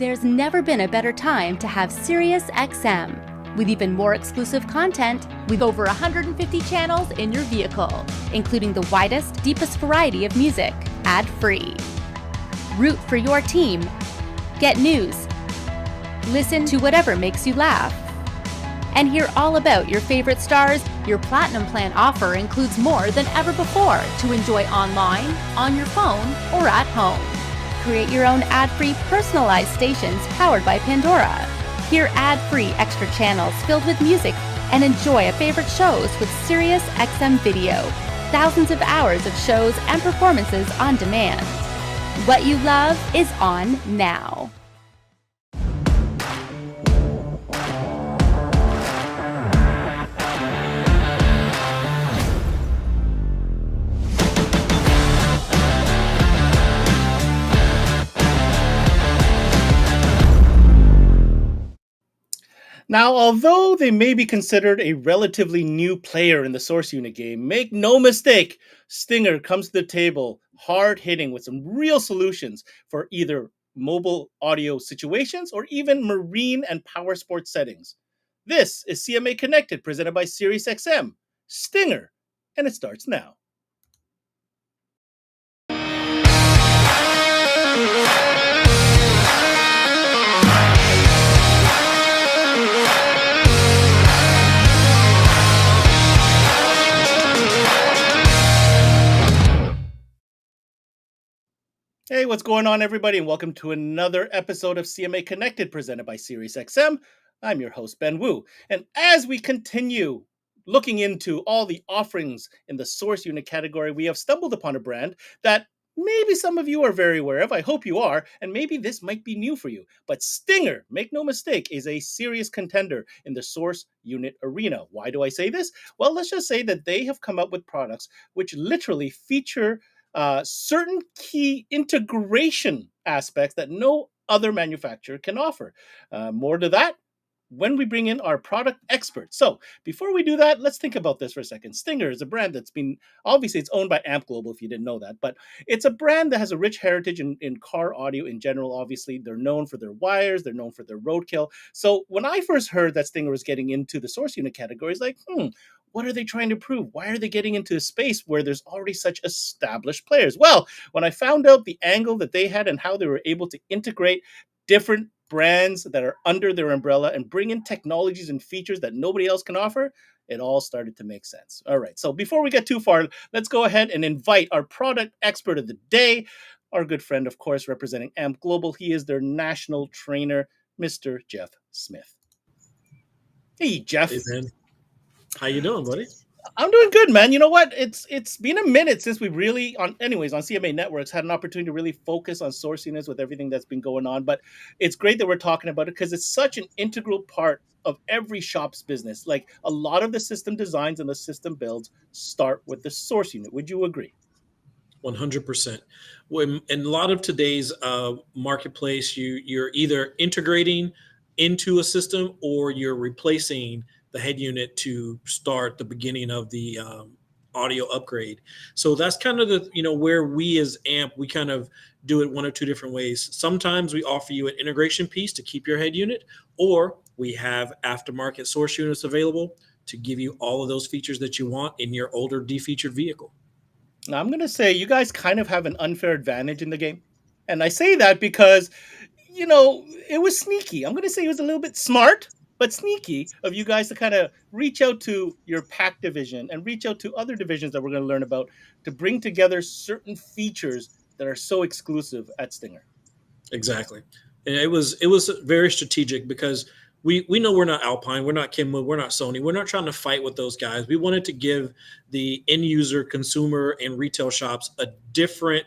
There's never been a better time to have Sirius XM. With even more exclusive content, with over 150 channels in your vehicle, including the widest, deepest variety of music, ad-free. Root for your team. Get news. Listen to whatever makes you laugh. And hear all about your favorite stars. Your Platinum Plan offer includes more than ever before to enjoy online, on your phone, or at home. Create your own ad-free personalized stations powered by Pandora. Hear ad-free extra channels filled with music and enjoy favorite shows with Sirius XM Video. Thousands of hours of shows and performances on demand. What you love is on now. Now, although they may be considered a relatively new player in the Source Unit game, make no mistake, Stinger comes to the table hard-hitting with some real solutions for either mobile audio situations or even marine and power sports settings. This is CMA Connected, presented by SiriusXM, Stinger, and it starts now. Hey, what's going on, everybody, and welcome to another episode of CMA Connected, presented by SiriusXM. I'm your host, Ben Wu, and as we continue looking into all the offerings in the Source Unit category, we have stumbled upon a brand that maybe some of you are very aware of. I hope you are, and maybe this might be new for you. But Stinger, make no mistake, is a serious contender in the Source Unit arena. Why do I say this? Well, let's just say that they have come up with products which literally feature certain key integration aspects that no other manufacturer can offer. More to that when we bring in our product expert. So before we do that, let's think about this for a second. Stinger is a brand that's been, obviously it's owned by Amp Global if you didn't know that, but it's a brand that has a rich heritage in car audio in general. Obviously, they're known for their wires, they're known for their roadkill. So when I first heard that Stinger was getting into the Source Unit category, it's like, what are they trying to prove? Why are they getting into a space where there's already such established players? Well, when I found out the angle that they had and how they were able to integrate different brands that are under their umbrella and bring in technologies and features that nobody else can offer, it all started to make sense. All right, so before we get too far, let's go ahead and invite our product expert of the day, our good friend, of course, representing Amp Global. He is their national trainer, Mr. Jeff Smith. Hey, Jeff. Hey, man. How you doing, buddy? I'm doing good, man. You know what? It's been a minute since we really, on CMA Networks, had an opportunity to really focus on Source Units with everything that's been going on. But it's great that we're talking about it because it's such an integral part of every shop's business. Like a lot of the system designs and the system builds start with the Source Unit. Would you agree? 100%. In a lot of today's marketplace, you're either integrating into a system or you're replacing the head unit to start the beginning of the audio upgrade. So that's kind of the, where we as AMP, we kind of do it one or two different ways. Sometimes we offer you an integration piece to keep your head unit, or we have aftermarket Source Units available to give you all of those features that you want in your older defeatured vehicle. Now, I'm going to say you guys kind of have an unfair advantage in the game. And I say that because, it was sneaky. I'm going to say it was a little bit smart, but sneaky of you guys to kind of reach out to your PAC division and reach out to other divisions that we're going to learn about to bring together certain features that are so exclusive at Stinger. Exactly. And it was very strategic because we know we're not Alpine, we're not Kenwood, we're not Sony. We're not trying to fight with those guys. We wanted to give the end user, consumer, and retail shops a different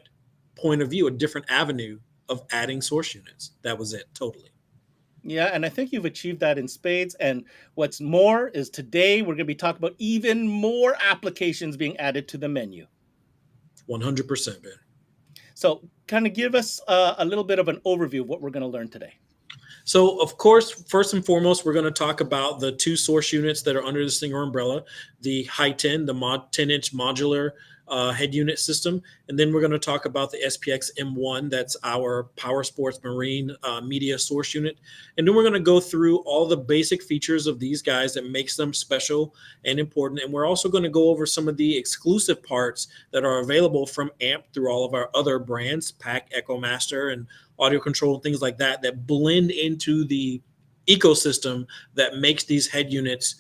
point of view, a different avenue of adding Source Units. That was it, totally. Yeah, and I think you've achieved that in spades. And what's more is today we're going to be talking about even more applications being added to the menu. 100%, Ben. So kind of give us a little bit of an overview of what we're going to learn today. So, of course, first and foremost, we're going to talk about the two Source Units that are under the Stinger umbrella, the High 10, the 10-inch modular head unit system. And then we're going to talk about the SPX M1. That's our Power Sports Marine media source unit. And then we're going to go through all the basic features of these guys that makes them special and important. And we're also going to go over some of the exclusive parts that are available from AMP through all of our other brands, PAC, EchoMaster, and Audio Control, and things like that, that blend into the ecosystem that makes these head units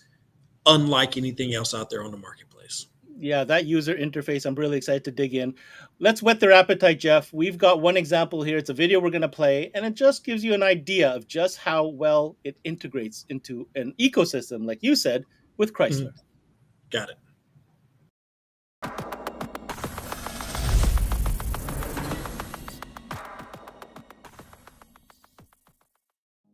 unlike anything else out there on the marketplace. Yeah, that user interface, I'm really excited to dig in. Let's whet their appetite, Jeff. We've got one example here. It's a video we're going to play, and it just gives you an idea of just how well it integrates into an ecosystem, like you said, with Chrysler. Got it.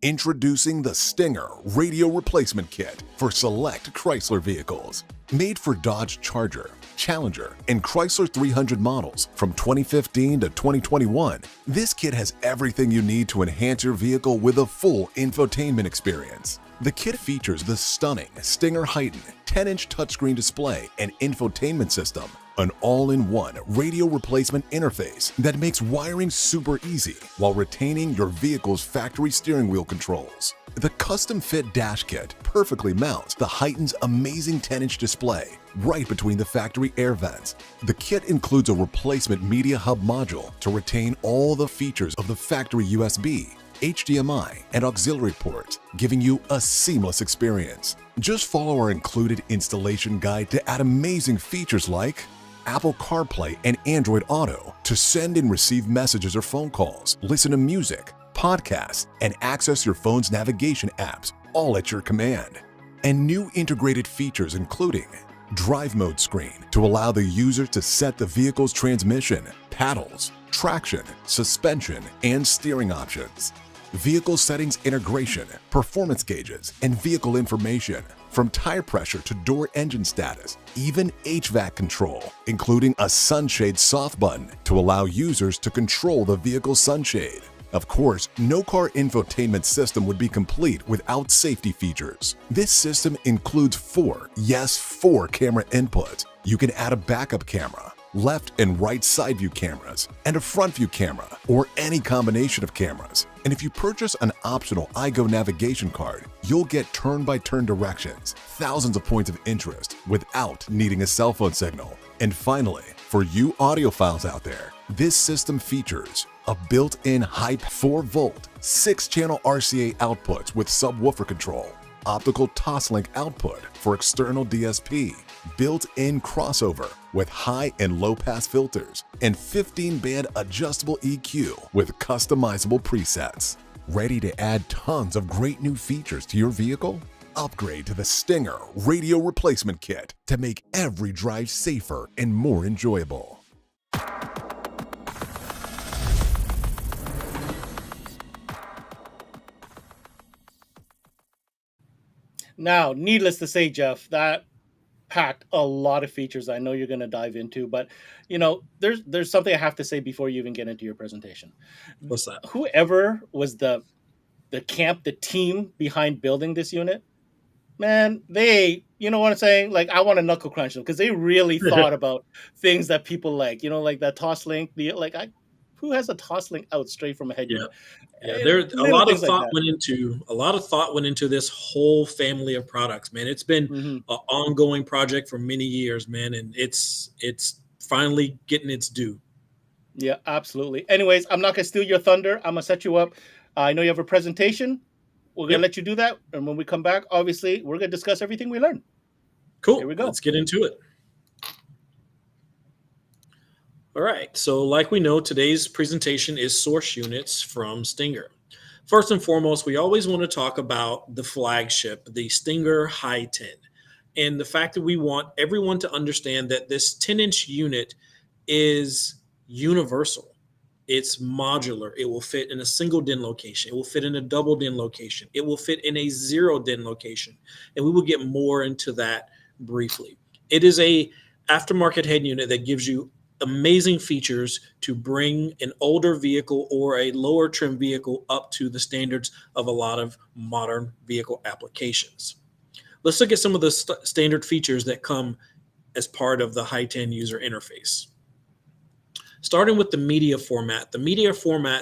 Introducing the Stinger Radio Replacement Kit for select Chrysler vehicles. Made for Dodge Charger, Challenger, and Chrysler 300 models from 2015 to 2021, this kit has everything you need to enhance your vehicle with a full infotainment experience. The kit features the stunning Stinger Heighten 10-inch touchscreen display and infotainment system, an all-in-one radio replacement interface that makes wiring super easy while retaining your vehicle's factory steering wheel controls. The custom-fit dash kit perfectly mounts the Heighten's amazing 10-inch display right between the factory air vents. The kit includes a replacement media hub module to retain all the features of the factory USB, HDMI, and auxiliary ports, giving you a seamless experience. Just follow our included installation guide to add amazing features like Apple CarPlay and Android Auto to send and receive messages or phone calls, listen to music, podcasts, and access your phone's navigation apps, all at your command. And new integrated features including Drive Mode screen to allow the user to set the vehicle's transmission, paddles, traction, suspension, and steering options. Vehicle settings integration, performance gauges, and vehicle information, from tire pressure to door engine status, even HVAC control, including a sunshade soft button to allow users to control the vehicle's sunshade. Of course, no car infotainment system would be complete without safety features. This system includes four camera inputs. You can add a backup camera, left and right side view cameras, and a front view camera, or any combination of cameras. And if you purchase an optional iGo navigation card, you'll get turn-by-turn directions, thousands of points of interest without needing a cell phone signal. And finally, for you audiophiles out there, this system features a built-in high 4-volt, 6-channel RCA outputs with subwoofer control, optical Toslink output for external DSP, built-in crossover with high and low pass filters, and 15-band adjustable EQ with customizable presets. Ready to add tons of great new features to your vehicle? Upgrade to the Stinger Radio Replacement Kit to make every drive safer and more enjoyable. Now, needless to say, Jeff, that packed a lot of features I know you're going to dive into, but there's something I have to say before you even get into your presentation. What's that? Whoever was the team behind building this unit, man, you know what I'm saying? Like, I want to knuckle crunch them because they really thought about things that people like, like that Toslink, who has a Toslink out straight from a head unit? Yeah, there a lot of thought like went into this whole family of products, man. It's been an ongoing project for many years, man, and it's finally getting its due. Yeah, absolutely. Anyways, I'm not gonna steal your thunder. I'm gonna set you up. I know you have a presentation. We're gonna let you do that, and when we come back, obviously, we're gonna discuss everything we learned. Cool. Here we go. Let's get into it. All right, so like we know, today's presentation is source units from Stinger. First and foremost, we always want to talk about the flagship, the Stinger High 10, and the fact that we want everyone to understand that this 10-inch unit is universal. It's modular. It will fit in a single DIN location. It will fit in a double DIN location. It will fit in a 0 DIN location, and we will get more into that briefly. It is a aftermarket head unit that gives you amazing features to bring an older vehicle or a lower trim vehicle up to the standards of a lot of modern vehicle applications. Let's look at some of the standard features that come as part of the Hi10 user interface. Starting with the media format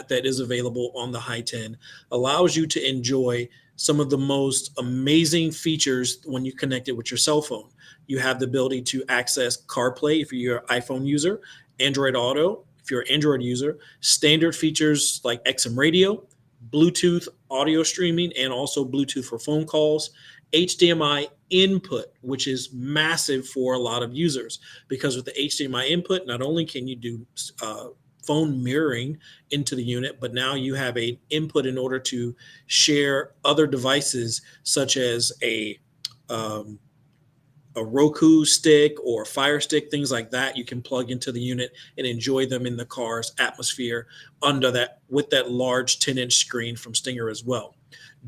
that is available on the Hi10 allows you to enjoy some of the most amazing features when you connect it with your cell phone. You have the ability to access CarPlay if you're an iPhone user, Android Auto if you're an Android user, standard features like XM radio, Bluetooth audio streaming, and also Bluetooth for phone calls, HDMI input, which is massive for a lot of users, because with the HDMI input, not only can you do phone mirroring into the unit, but now you have an input in order to share other devices such as a Roku stick or Fire Stick, things like that. You can plug into the unit and enjoy them in the car's atmosphere under that with that large 10-inch screen from Stinger as well.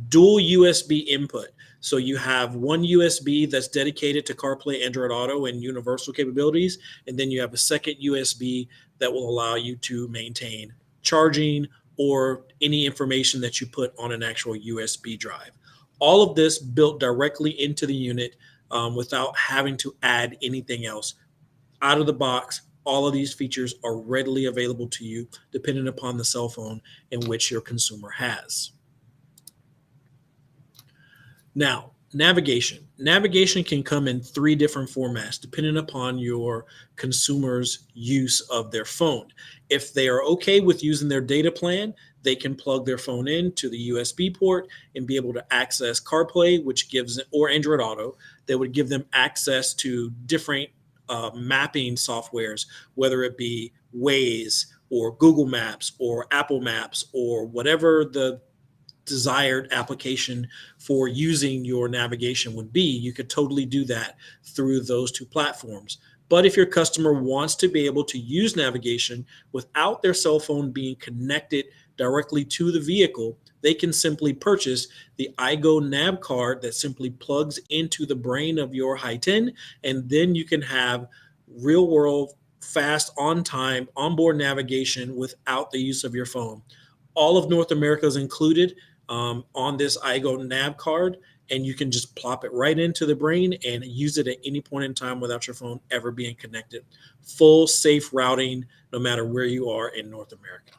Dual USB input. So you have one USB that's dedicated to CarPlay, Android Auto, and universal capabilities, and then you have a second USB that will allow you to maintain charging or any information that you put on an actual USB drive. All of this built directly into the unit without having to add anything else. Out of the box, all of these features are readily available to you depending upon the cell phone in which your consumer has. Now, navigation. Navigation can come in 3 different formats depending upon your consumer's use of their phone. If they are okay with using their data plan, they can plug their phone in to the USB port and be able to access CarPlay, which gives, or Android Auto, that would give them access to different mapping softwares, whether it be Waze or Google Maps or Apple Maps or whatever the desired application for using your navigation would be. You could totally do that through those 2 platforms. But if your customer wants to be able to use navigation without their cell phone being connected directly to the vehicle, they can simply purchase the iGo Nav card that simply plugs into the brain of your Hi10, and then you can have real world, fast, on time, onboard navigation without the use of your phone. All of North America is included on this iGo Nav card, and you can just plop it right into the brain and use it at any point in time without your phone ever being connected. Full safe routing no matter where you are in North America.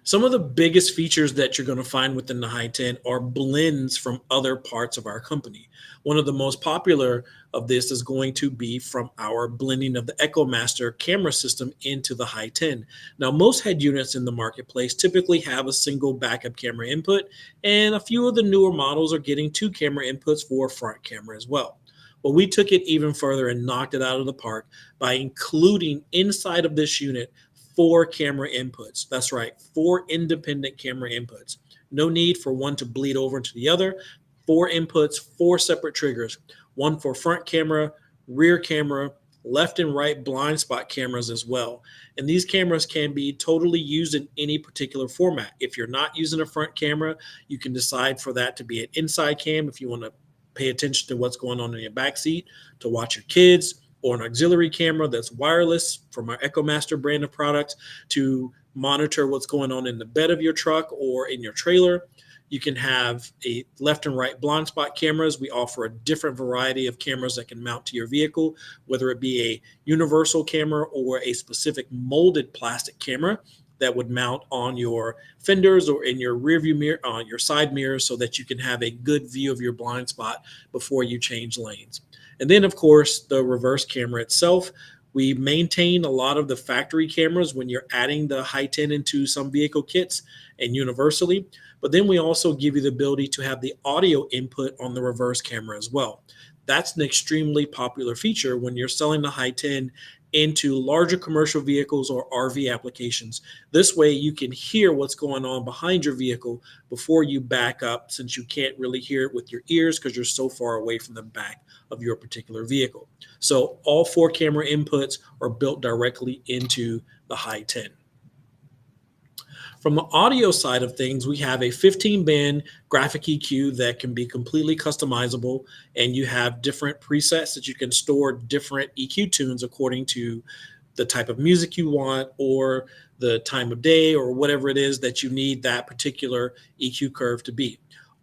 Some of the biggest features that you're going to find within the Hi10 are blends from other parts of our company. One of the most popular of this is going to be from our blending of the EchoMaster camera system into the Hi10. Now, most head units in the marketplace typically have a single backup camera input, and a few of the newer models are getting 2 camera inputs for front camera as well. Well, we took it even further and knocked it out of the park by including inside of this unit 4 camera inputs. That's right, 4 independent camera inputs. No need for one to bleed over into the other. 4 inputs, 4 separate triggers. One for front camera, rear camera, left and right blind spot cameras as well. And these cameras can be totally used in any particular format. If you're not using a front camera, you can decide for that to be an inside cam if you want to pay attention to what's going on in your back seat, to watch your kids, or an auxiliary camera that's wireless from our EchoMaster brand of products to monitor what's going on in the bed of your truck or in your trailer. You can have a left and right blind spot cameras. We offer a different variety of cameras that can mount to your vehicle, whether it be a universal camera or a specific molded plastic camera that would mount on your fenders or in your rear view mirror, your side mirrors, so that you can have a good view of your blind spot before you change lanes. And then, of course, the reverse camera itself. We maintain a lot of the factory cameras when you're adding the Hi10 into some vehicle kits and universally. But then we also give you the ability to have the audio input on the reverse camera as well. That's an extremely popular feature when you're selling the Hi10 into larger commercial vehicles or RV applications. This way you can hear what's going on behind your vehicle before you back up, since you can't really hear it with your ears because you're so far away from the back of your particular vehicle. So all 4 camera inputs are built directly into the Hi10. From the audio side of things, we have a 15-band graphic EQ that can be completely customizable, and you have different presets that you can store different EQ tunes according to the type of music you want or the time of day or whatever it is that you need that particular EQ curve to be.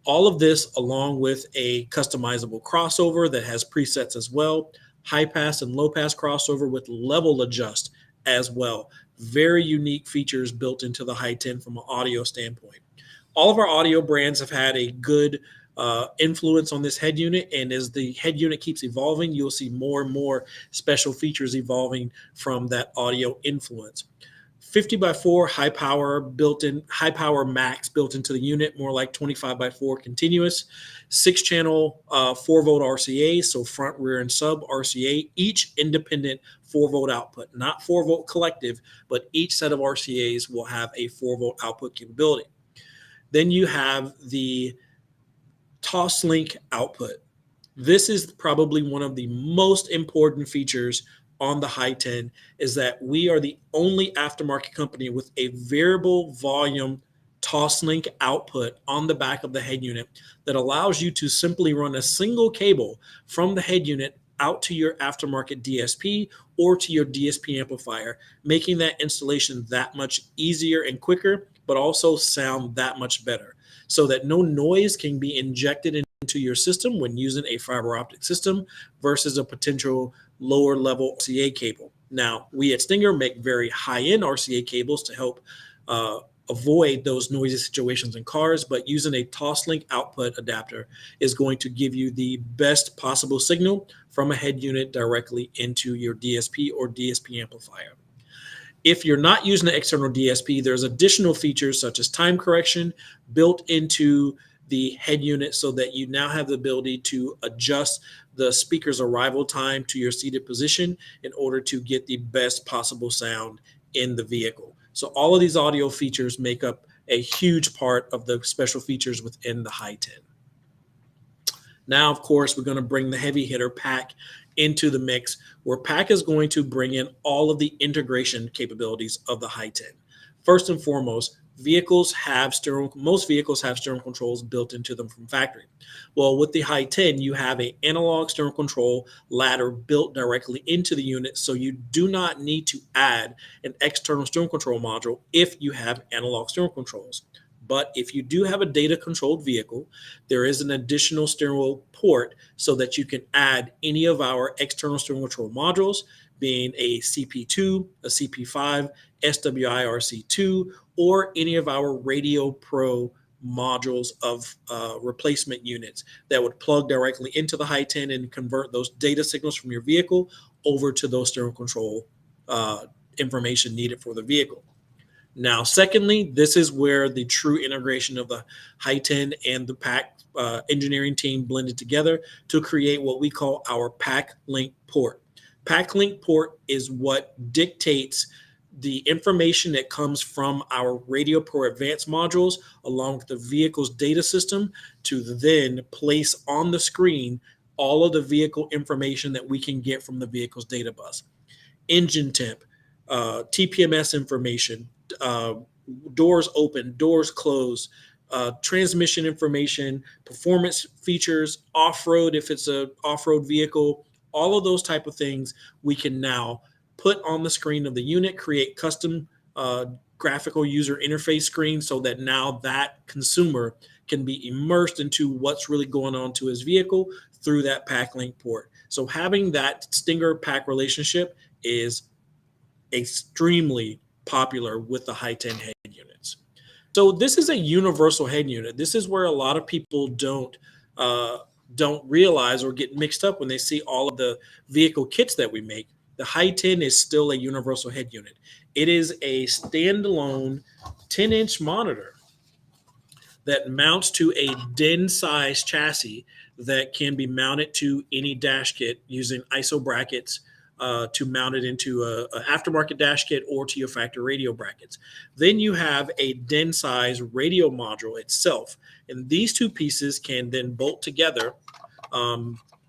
All of this along with a customizable crossover that has presets as well, high pass and low pass crossover with level adjust as well. Very unique features built into the Hi-10 from an audio standpoint. All of our audio brands have had a good influence on this head unit, and as the head unit keeps evolving, you'll see more and more special features evolving from that audio influence. 50x4 high power max built into the unit, more like 25x4 continuous, 6-channel 4-volt RCA, so front, rear, and sub RCA, each independent 4-volt output, not 4-volt collective, but each set of RCAs will have a 4-volt output capability. Then you have the Toslink Output. This is probably one of the most important features on the Hi-10, is that we are the only aftermarket company with a variable volume Toslink output on the back of the head unit that allows you to simply run a single cable from the head unit out to your aftermarket DSP or to your DSP amplifier, making that installation that much easier and quicker, but also sound that much better, so that no noise can be injected into your system when using a fiber optic system versus a potential lower level RCA cable. Now, we at Stinger make very high-end RCA cables to help avoid those noisy situations in cars, but using a Toslink output adapter is going to give you the best possible signal from a head unit directly into your DSP or DSP amplifier. If you're not using an external DSP, there's additional features such as time correction built into the head unit, so that you now have the ability to adjust the speaker's arrival time to your seated position in order to get the best possible sound in the vehicle. So all of these audio features make up a huge part of the special features within the Hi-10. Now, of course, we're going to bring the heavy hitter PAC into the mix, where PAC is going to bring in all of the integration capabilities of the Hi-10. First and foremost, most vehicles have steering controls built into them from factory. Well, with the Hi-10, you have an analog steering control ladder built directly into the unit, so you do not need to add an external steering control module if you have analog steering controls. But if you do have a data-controlled vehicle, there is an additional steering wheel port so that you can add any of our external steering control modules, being a CP2, a CP5, SWI-RC2, or any of our Radio Pro modules of replacement units that would plug directly into the Hi-10 and convert those data signals from your vehicle over to those steering control information needed for the vehicle. Now, secondly, this is where the true integration of the Hi-10 and the PAC engineering team blended together to create what we call our PAC Link port. PAC Link port is what dictates the information that comes from our Radio Pro Advanced modules along with the vehicle's data system to then place on the screen all of the vehicle information that we can get from the vehicle's data bus. Engine temp, TPMS information, doors open, doors closed, transmission information, performance features, off-road if it's an off-road vehicle, all of those type of things we can now put on the screen of the unit, create custom graphical user interface screens so that now that consumer can be immersed into what's really going on to his vehicle through that PAC Link port. So having that Stinger PAC relationship is extremely popular with the Hi-10 head units. So this is a universal head unit. This is where a lot of people don't realize or get mixed up when they see all of the vehicle kits that we make. The Hi-10 is still a universal head unit. It is a standalone 10-inch monitor that mounts to a DIN size chassis that can be mounted to any dash kit using ISO brackets to mount it into an aftermarket dash kit or to your factory radio brackets. Then you have a DIN size radio module itself. And these two pieces can then bolt together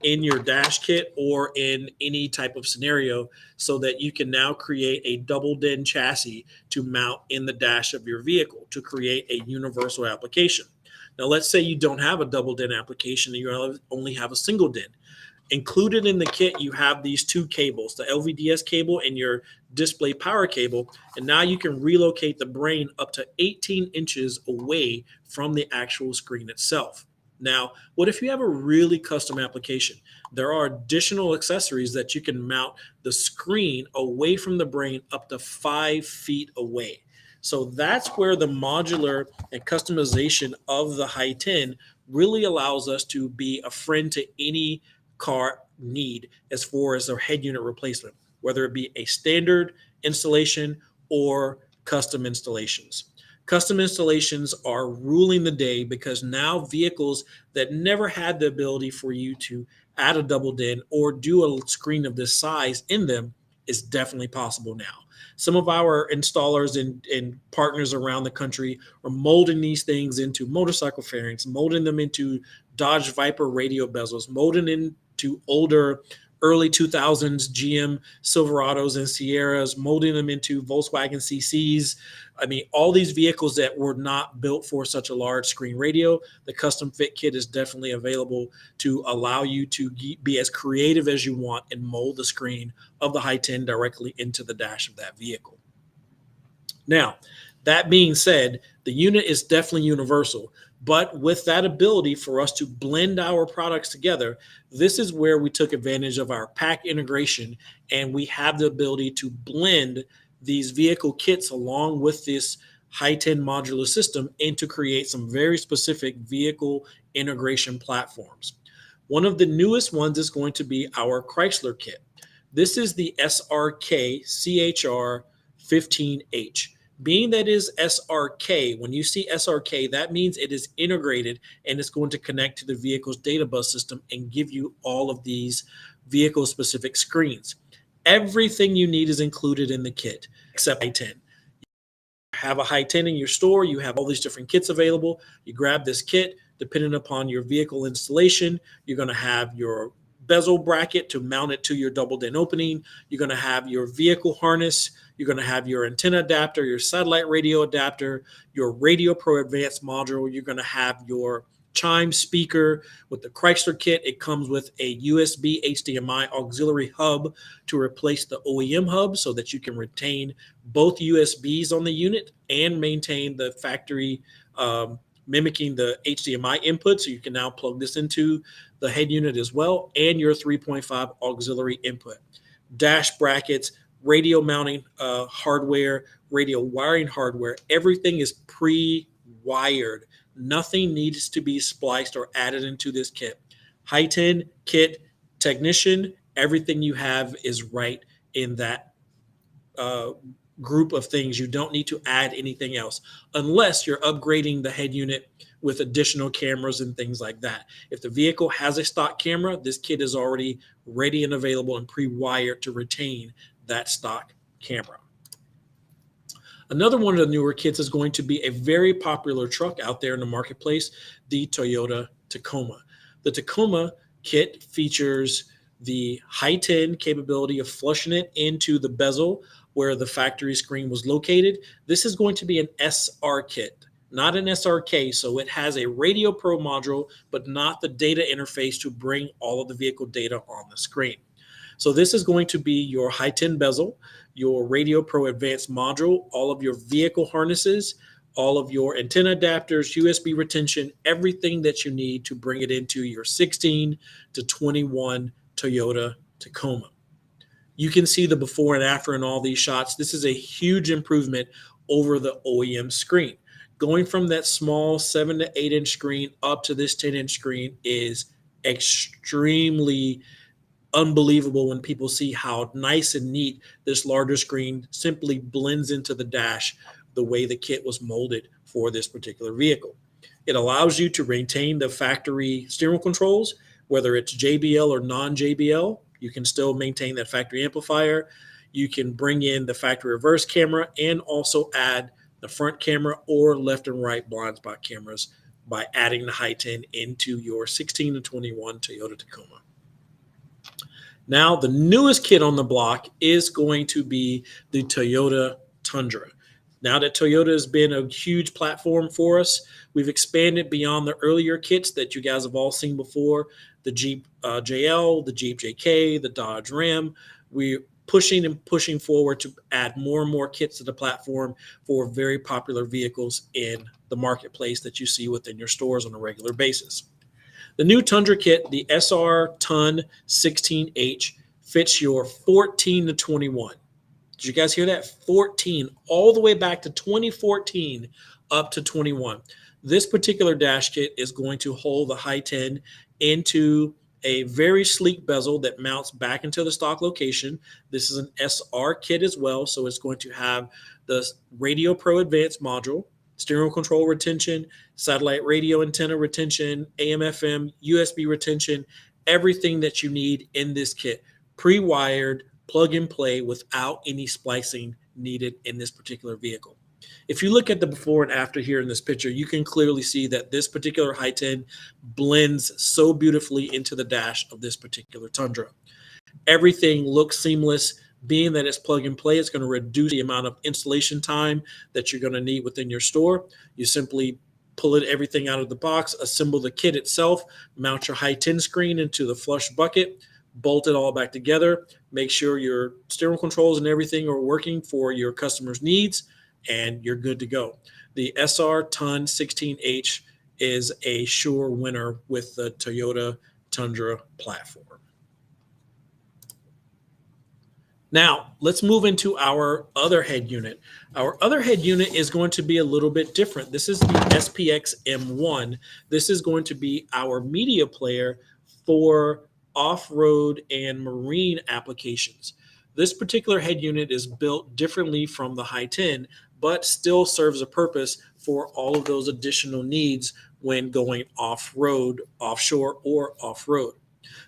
in your dash kit or in any type of scenario so that you can now create a double DIN chassis to mount in the dash of your vehicle to create a universal application. Now, let's say you don't have a double DIN application and you only have a single DIN. Included in the kit, you have these two cables, the LVDS cable and your display power cable. And now you can relocate the brain up to 18 inches away from the actual screen itself. Now, what if you have a really custom application? There are additional accessories that you can mount the screen away from the brain up to 5 feet away. So that's where the modular and customization of the Hi10 really allows us to be a friend to any car need as far as their head unit replacement, whether it be a standard installation or custom installations. Custom installations are ruling the day because now vehicles that never had the ability for you to add a double din or do a screen of this size in them is definitely possible now. Some of our installers and partners around the country are molding these things into motorcycle fairings, molding them into Dodge Viper radio bezels, molding into older early 2000s GM Silverados and Sierras, molding them into Volkswagen CCs. I mean, all these vehicles that were not built for such a large screen radio, the custom fit kit is definitely available to allow you to be as creative as you want and mold the screen of the Hi10 directly into the dash of that vehicle. Now, that being said, the unit is definitely universal, but with that ability for us to blend our products together, this is where we took advantage of our pack integration, and we have the ability to blend these vehicle kits along with this Hi10 modular system and to create some very specific vehicle integration platforms. One of the newest ones is going to be our Chrysler Kit. This is the SRK CHR 15H. Being that is SRK, when you see SRK, that means it is integrated and it's going to connect to the vehicle's data bus system and give you all of these vehicle-specific screens. Everything you need is included in the kit except Hi10. Have a Hi10 in your store, you have all these different kits available. You grab this kit, depending upon your vehicle installation, you're going to have your bezel bracket to mount it to your double din opening. You're going to have your vehicle harness. You're going to have your antenna adapter, your satellite radio adapter, your Radio Pro Advanced module. You're going to have your chime speaker. With the Chrysler Kit, it comes with a USB HDMI auxiliary hub to replace the OEM hub so that you can retain both USBs on the unit and maintain the factory mimicking the HDMI input. So you can now plug this into the head unit as well, and your 3.5 auxiliary input. Dash brackets, radio mounting hardware, radio wiring hardware, everything is pre-wired. Nothing needs to be spliced or added into this kit. Hi10 kit technician, everything you have is right in that group of things. You don't need to add anything else unless you're upgrading the head unit with additional cameras and things like that. If the vehicle has a stock camera, this kit is already ready and available and pre-wired to retain that stock camera. Another one of the newer kits is going to be a very popular truck out there in the marketplace, the Toyota Tacoma. The Tacoma kit features the Hi10 capability of flushing it into the bezel where the factory screen was located. This is going to be an SR kit, not an SRK, so it has a Radio Pro module, but not the data interface to bring all of the vehicle data on the screen. So this is going to be your Hi10 bezel, your Radio Pro Advanced module, all of your vehicle harnesses, all of your antenna adapters, USB retention, everything that you need to bring it into your 16 to 21 Toyota Tacoma. You can see the before and after in all these shots. This is a huge improvement over the OEM screen. Going from that small 7 to 8 inch screen up to this 10-inch screen is extremely unbelievable when people see how nice and neat this larger screen simply blends into the dash the way the kit was molded for this particular vehicle. It allows you to maintain the factory steering controls, whether it's JBL or non-JBL. You can still maintain that factory amplifier. You can bring in the factory reverse camera and also add the front camera or left and right blind spot cameras by adding the Hi10 into your 16 to 21 Toyota Tacoma. Now, the newest kit on the block is going to be the Toyota Tundra. Now that Toyota has been a huge platform for us, we've expanded beyond the earlier kits that you guys have all seen before, the Jeep JL, the Jeep JK, the Dodge Ram. We're pushing forward to add more and more kits to the platform for very popular vehicles in the marketplace that you see within your stores on a regular basis. The new Tundra kit, the SR Ton 16H, fits your 14 to 21. Did you guys hear that? 14, all the way back to 2014 up to 21. This particular dash kit is going to hold the Hi-10 into a very sleek bezel that mounts back into the stock location. This is an SR kit as well, so it's going to have the Radio Pro Advanced module, stereo control retention, satellite radio antenna retention, AM/FM, USB retention, everything that you need in this kit, pre-wired, plug and play without any splicing needed in this particular vehicle. If you look at the before and after here in this picture, you can clearly see that this particular Hi-10 blends so beautifully into the dash of this particular Tundra. Everything looks seamless. Being that it's plug and play, it's going to reduce the amount of installation time that you're going to need within your store. You simply pull everything out of the box, assemble the kit itself, mount your Hi-10 screen into the flush bucket, bolt it all back together, make sure your steering controls and everything are working for your customers' needs, and you're good to go. The SR Ton 16H is a sure winner with the Toyota Tundra platform. Now, let's move into our other head unit. Our other head unit is going to be a little bit different. This is the Spx M1. This is going to be our media player for off-road and marine applications. This particular head unit is built differently from the Hi-10, but still serves a purpose for all of those additional needs when going off-road, offshore, or off-road.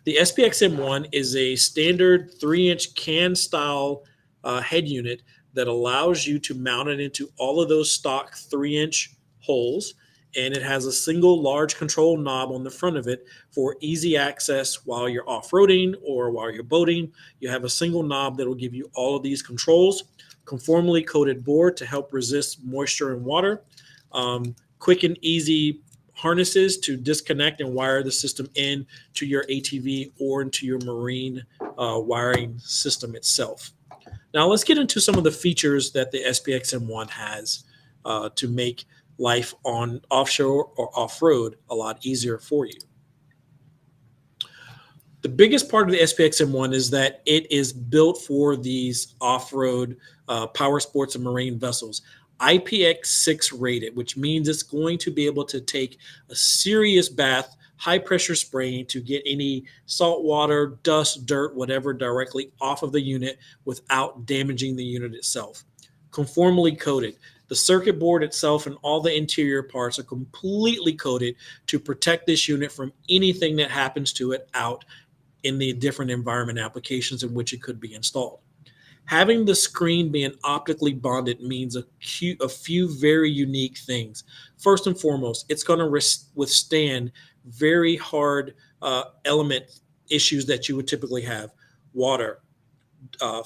The Spx M1 is a standard 3-inch can style head unit that allows you to mount it into all of those stock 3-inch holes, and it has a single large control knob on the front of it for easy access while you're off-roading or while you're boating. You have a single knob that will give you all of these controls, conformally coated board to help resist moisture and water, quick and easy harnesses to disconnect and wire the system in to your ATV or into your marine wiring system itself. Now let's get into some of the features that the Spx M1 has to make life on offshore or off-road a lot easier for you. The biggest part of the Spx M1 is that it is built for these off-road power sports and marine vessels. IPX6 rated, which means it's going to be able to take a serious bath, high pressure spraying to get any salt water, dust, dirt, whatever directly off of the unit without damaging the unit itself. Conformally coated. The circuit board itself and all the interior parts are completely coated to protect this unit from anything that happens to it out in the different environment applications in which it could be installed. Having the screen being optically bonded means a few very unique things. First and foremost, it's going to withstand very hard element issues that you would typically have. Water,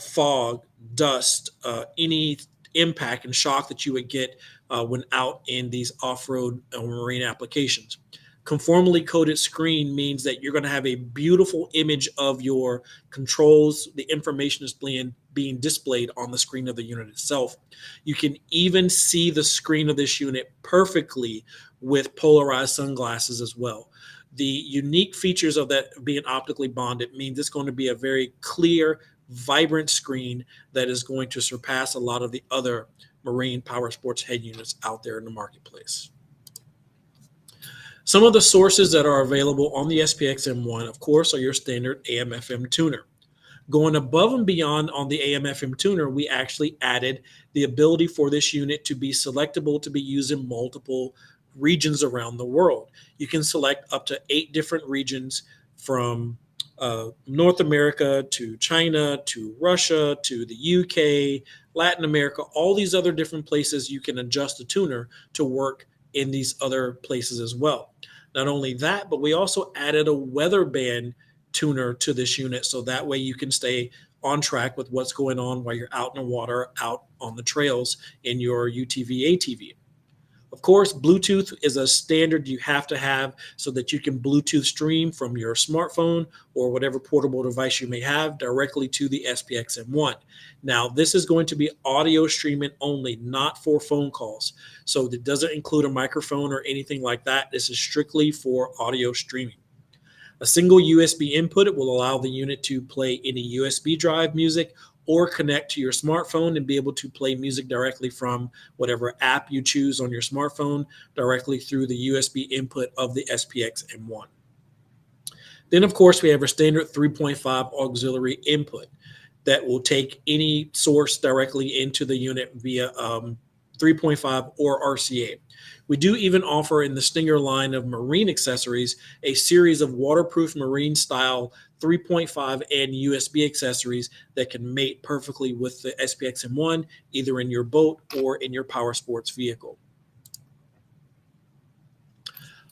fog, dust, any impact and shock that you would get when out in these off-road marine applications. Conformally coated screen means that you're going to have a beautiful image of your controls. The information is being displayed on the screen of the unit itself. You can even see the screen of this unit perfectly with polarized sunglasses as well. The unique features of that being optically bonded means it's going to be a very clear, vibrant screen that is going to surpass a lot of the other marine power sports head units out there in the marketplace. Some of the sources that are available on the Spx M1, of course, are your standard AM/FM tuner. Going above and beyond on the AM/FM tuner, we actually added the ability for this unit to be selectable to be used in multiple regions around the world. You can select up to 8 different regions from North America to China to Russia to the UK, Latin America, all these other different places you can adjust the tuner to work in these other places as well. Not only that, but we also added a weather band tuner to this unit so that way you can stay on track with what's going on while you're out in the water, out on the trails in your UTV, ATV. Of course, Bluetooth is a standard you have to have so that you can Bluetooth stream from your smartphone or whatever portable device you may have directly to the Spx M1. Now, this is going to be audio streaming only, not for phone calls. So it doesn't include a microphone or anything like that. This is strictly for audio streaming. A single USB input, it will allow the unit to play any USB drive music or connect to your smartphone and be able to play music directly from whatever app you choose on your smartphone directly through the USB input of the SPX M1. Then, of course, we have our standard 3.5 auxiliary input that will take any source directly into the unit via 3.5 or RCA. We do even offer in the Stinger line of marine accessories a series of waterproof marine style 3.5 and USB accessories that can mate perfectly with the SPX M1, either in your boat or in your power sports vehicle.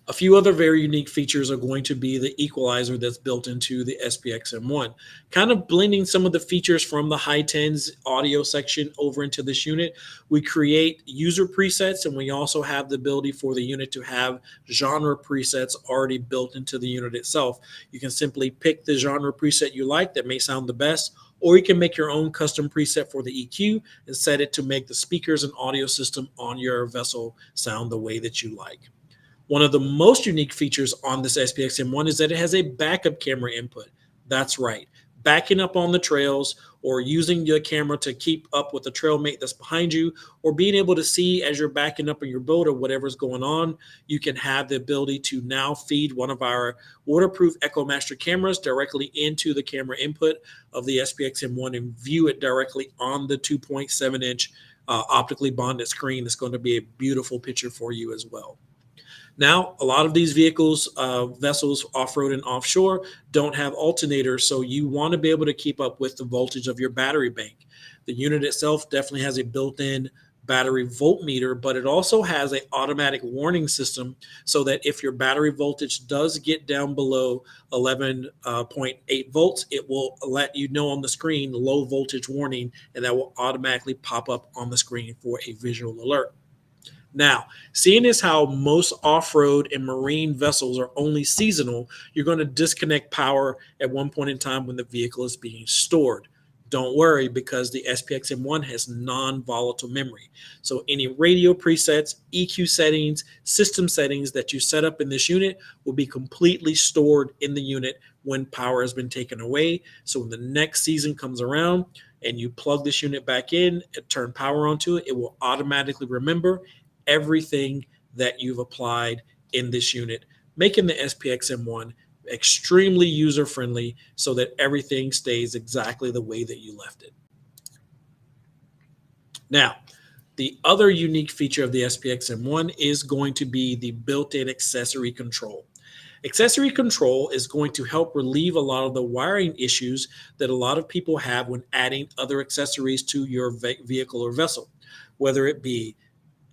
A few other very unique features are going to be the equalizer that's built into the SPX M1, kind of blending some of the features from the high tens audio section over into this unit. We create user presets, and we also have the ability for the unit to have genre presets already built into the unit itself. You can simply pick the genre preset you like that may sound the best, or you can make your own custom preset for the EQ and set it to make the speakers and audio system on your vessel sound the way that you like. One of the most unique features on this SPX M1 is that it has a backup camera input. That's right. Backing up on the trails or using your camera to keep up with the trail mate that's behind you, or being able to see as you're backing up in your boat or whatever's going on, you can have the ability to now feed one of our waterproof EchoMaster cameras directly into the camera input of the SPX M1 and view it directly on the 2.7-inch optically bonded screen. It's going to be a beautiful picture for you as well. Now, a lot of these vehicles, vessels off-road and offshore, don't have alternators, so you want to be able to keep up with the voltage of your battery bank. The unit itself definitely has a built-in battery voltmeter, but it also has an automatic warning system so that if your battery voltage does get down below 11.8 volts, it will let you know on the screen low voltage warning, and that will automatically pop up on the screen for a visual alert. Now, seeing as how most off-road and marine vessels are only seasonal, you're going to disconnect power at one point in time when the vehicle is being stored. Don't worry, because the SPX M1 has non-volatile memory. So any radio presets, EQ settings, system settings that you set up in this unit will be completely stored in the unit when power has been taken away. So when the next season comes around and you plug this unit back in and turn power onto it, it will automatically remember everything that you've applied in this unit, making the SPX M1 extremely user-friendly so that everything stays exactly the way that you left it. Now, the other unique feature of the SPX M1 is going to be the built-in accessory control. Accessory control is going to help relieve a lot of the wiring issues that a lot of people have when adding other accessories to your vehicle or vessel, whether it be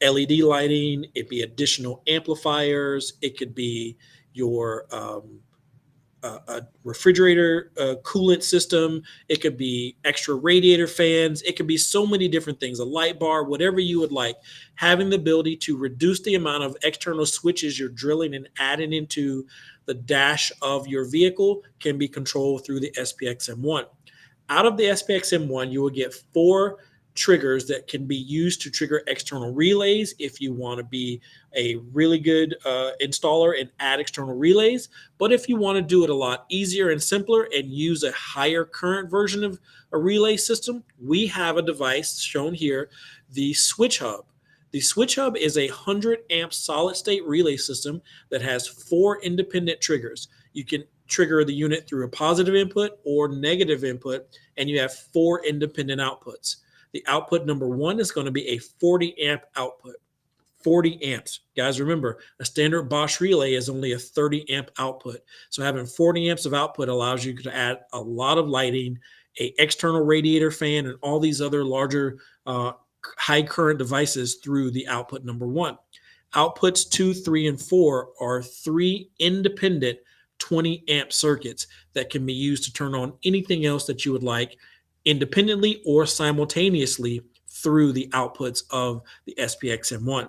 LED lighting, it be additional amplifiers, it could be your a refrigerator coolant system, it could be extra radiator fans, it could be so many different things, a light bar, whatever you would like. Having the ability to reduce the amount of external switches you're drilling and adding into the dash of your vehicle can be controlled through the SPX M1. Out of the SPX M1, you will get 4 triggers that can be used to trigger external relays if you want to be a really good installer and add external relays. But if you want to do it a lot easier and simpler and use a higher current version of a relay system, we have a device shown here, the Switch Hub. The Switch Hub is a 100 amp solid state relay system that has 4 independent triggers. You can trigger the unit through a positive input or negative input, and you have 4 independent outputs. The output number 1 is going to be a 40 amp output. 40 amps. Guys, remember, a standard Bosch relay is only a 30 amp output. So having 40 amps of output allows you to add a lot of lighting, an external radiator fan, and all these other larger high current devices through the output number 1. Outputs 2, 3, and 4 are 3 independent 20 amp circuits that can be used to turn on anything else that you would like independently or simultaneously through the outputs of the SPX M1.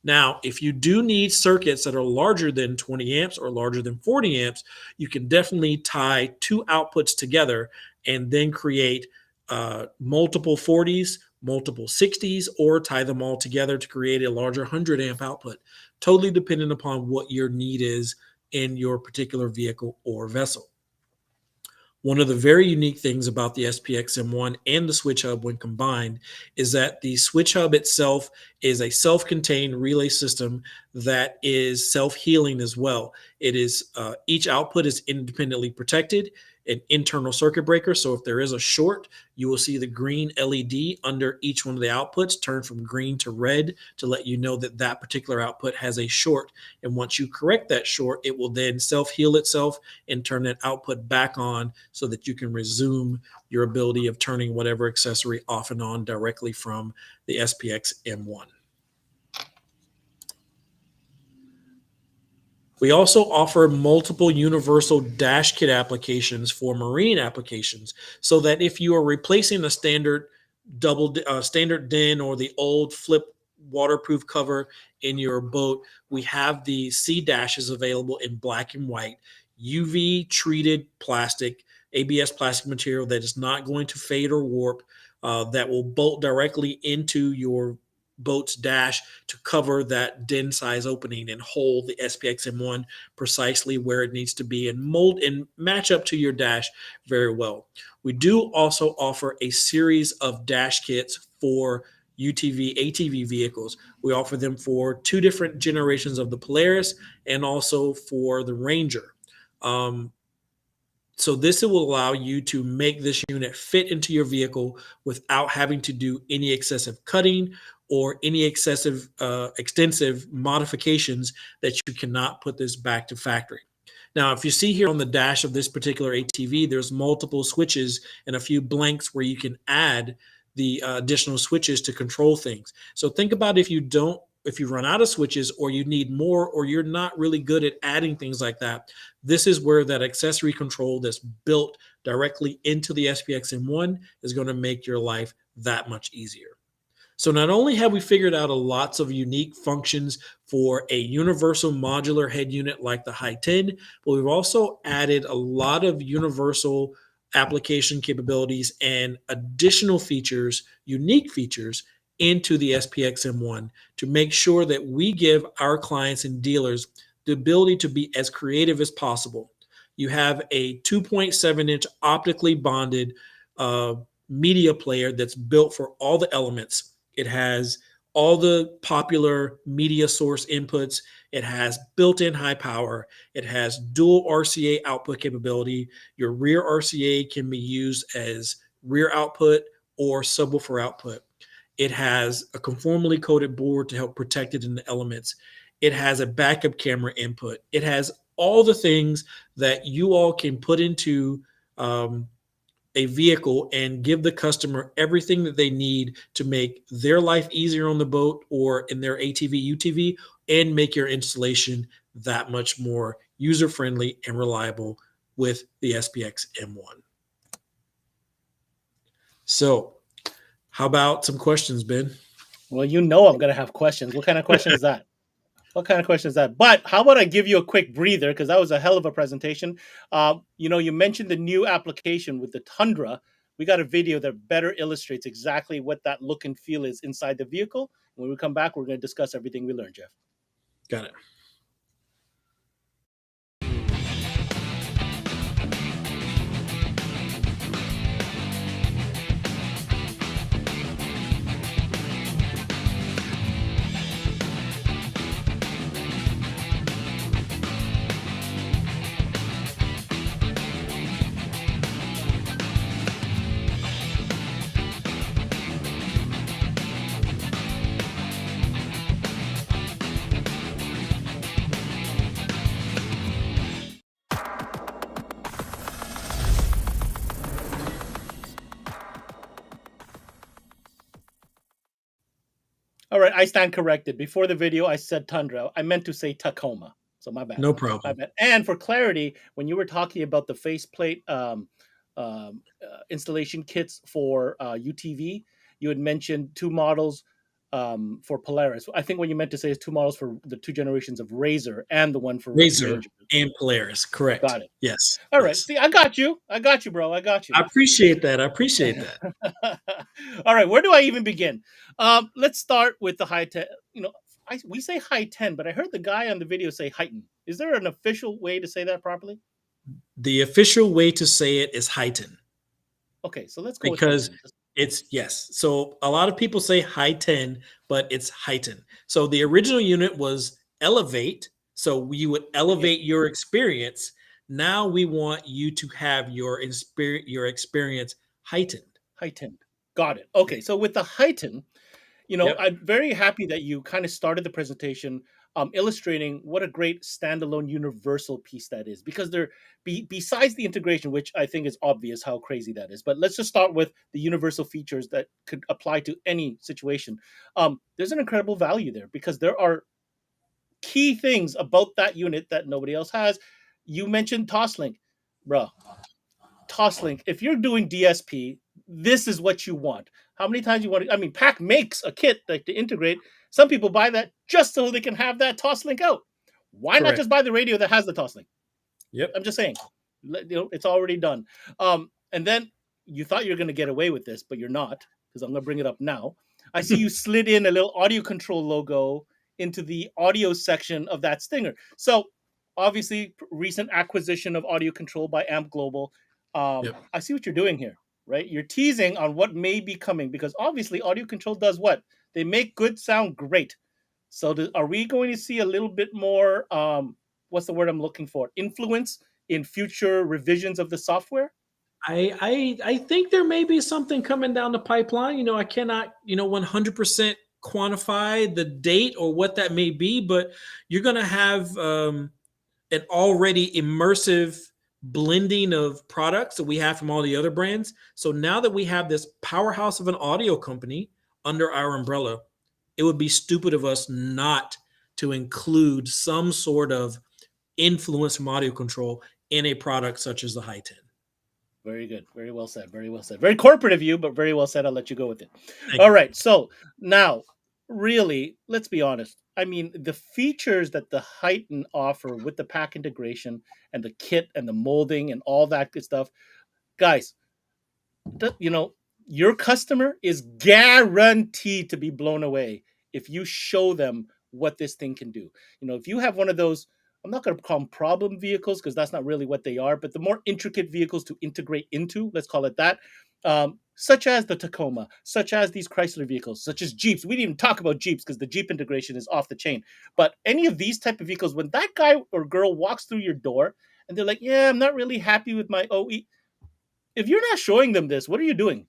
Now, if you do need circuits that are larger than 20 amps or larger than 40 amps, you can definitely tie 2 outputs together and then create multiple 40s, multiple 60s, or tie them all together to create a larger 100 amp output, totally dependent upon what your need is in your particular vehicle or vessel. One of the very unique things about the SPX M1 and the switch hub when combined is that the switch hub itself is a self-contained relay system that is self-healing as well. It is each output is independently protected, an internal circuit breaker. So if there is a short, you will see the green LED under each one of the outputs turn from green to red to let you know that that particular output has a short. And once you correct that short, it will then self-heal itself and turn that output back on so that you can resume your ability of turning whatever accessory off and on directly from the SPX M1. We also offer multiple universal dash kit applications for marine applications, so that if you are replacing a standard standard DIN or the old flip waterproof cover in your boat, we have the C dashes available in black and white, UV treated plastic, ABS plastic material that is not going to fade or warp, that will bolt directly into your boat's dash to cover that DIN size opening and hold the SPX M1 precisely where it needs to be and mold and match up to your dash very well. We do also offer a series of dash kits for UTV, ATV vehicles. We offer them for 2 different generations of the Polaris and also for the Ranger. So this will allow you to make this unit fit into your vehicle without having to do any excessive cutting or any excessive extensive modifications that you cannot put this back to factory. Now, if you see here on the dash of this particular ATV, there's multiple switches and a few blanks where you can add the additional switches to control things. So think about if you run out of switches or you need more or you're not really good at adding things like that, this is where that accessory control that's built directly into the SPX M1 is going to make your life that much easier. So not only have we figured out lots of unique functions for a universal modular head unit like the Hi-10, but we've also added a lot of universal application capabilities and additional features, unique features, into the SPX M1 to make sure that we give our clients and dealers the ability to be as creative as possible. You have a 2.7-inch optically bonded media player that's built for all the elements. It has all the popular media source inputs. It has built-in high power. It has dual RCA output capability. Your rear RCA can be used as rear output or subwoofer output. It has a conformally coated board to help protect it in the elements. It has a backup camera input. It has all the things that you all can put into a vehicle and give the customer everything that they need to make their life easier on the boat or in their ATV, UTV, and make your installation that much more user-friendly and reliable with the SPX M1. So, how about some questions, Ben? Well, you know I'm going to have questions. What kind of question is that? What kind of question is that? But how about I give you a quick breather, because that was a hell of a presentation. You mentioned the new application with the Tundra. We got a video that better illustrates exactly what that look and feel is inside the vehicle. When we come back, we're going to discuss everything we learned, Jeff. Got it. All right, I stand corrected. Before the video, I said Tundra. I meant to say Tacoma. So my bad. No problem. My bad. And for clarity, when you were talking about the faceplate installation kits for UTV, you had mentioned 2 models for Polaris. I think what you meant to say is 2 models for the 2 generations of Razor and the one for Razor Ranger. and Polaris, correct. Got it. Yes. All right. Yes. See, I got you, bro. I got you. I appreciate that. All right. Where do I even begin? Let's start with the Hi-10. We say Hi-10, but I heard the guy on the video say Hi-10. Is there an official way to say that properly? The official way to say it is heighten, Okay, so let's go with because heightened. it's yes. So a lot of people say high 10, but it's heighten. So the original unit was elevate. So you would elevate your experience. Now we want you to have your experience heightened. Heightened. Got it. Okay, so with the heightened, Yep. I'm very happy that you kind of started the presentation illustrating what a great standalone universal piece that is, because besides the integration, which I think is obvious how crazy that is, but let's just start with the universal features that could apply to any situation. There's an incredible value there because there are key things about that unit that nobody else has. You mentioned Toslink, bro. Toslink, if you're doing DSP, this is what you want. How many times you want to? I mean, Pack makes a kit like to integrate. Some people buy that just so they can have that Toslink out. Why not Correct. just buy the radio that has the Toslink? Yep. I'm just saying, it's already done. And then you thought you were going to get away with this, but you're not, because I'm going to bring it up now. I see you slid in a little audio control logo into the audio section of that Stinger. So obviously, recent acquisition of audio control by Amp Global. Yep. I see what you're doing here, right? You're teasing on what may be coming, because obviously audio control does what? They make good sound great. So are we going to see a little bit more, what's the word I'm looking for? Influence in future revisions of the software? I think there may be something coming down the pipeline. I cannot 100% quantify the date or what that may be, but you're going to have an already immersive blending of products that we have from all the other brands. So now that we have this powerhouse of an audio company under our umbrella, it would be stupid of us not to include some sort of influence from audio control in a product such as the High 10. Very good. Very well said. Very well said. Very corporate of you, but very well said. I'll let you go with it. Thank All you. right. So now, really, let's be honest. I mean, the features that the Heighten offer with the pack integration and the kit and the molding and all that good stuff, guys, your customer is guaranteed to be blown away if you show them what this thing can do. If you have one of those, I'm not going to call them problem vehicles because that's not really what they are, but the more intricate vehicles to integrate into, let's call it that, such as the Tacoma, such as these Chrysler vehicles, such as Jeeps. We didn't even talk about Jeeps because the Jeep integration is off the chain. But any of these type of vehicles, when that guy or girl walks through your door and they're like, yeah, I'm not really happy with my OE. If you're not showing them this, what are you doing?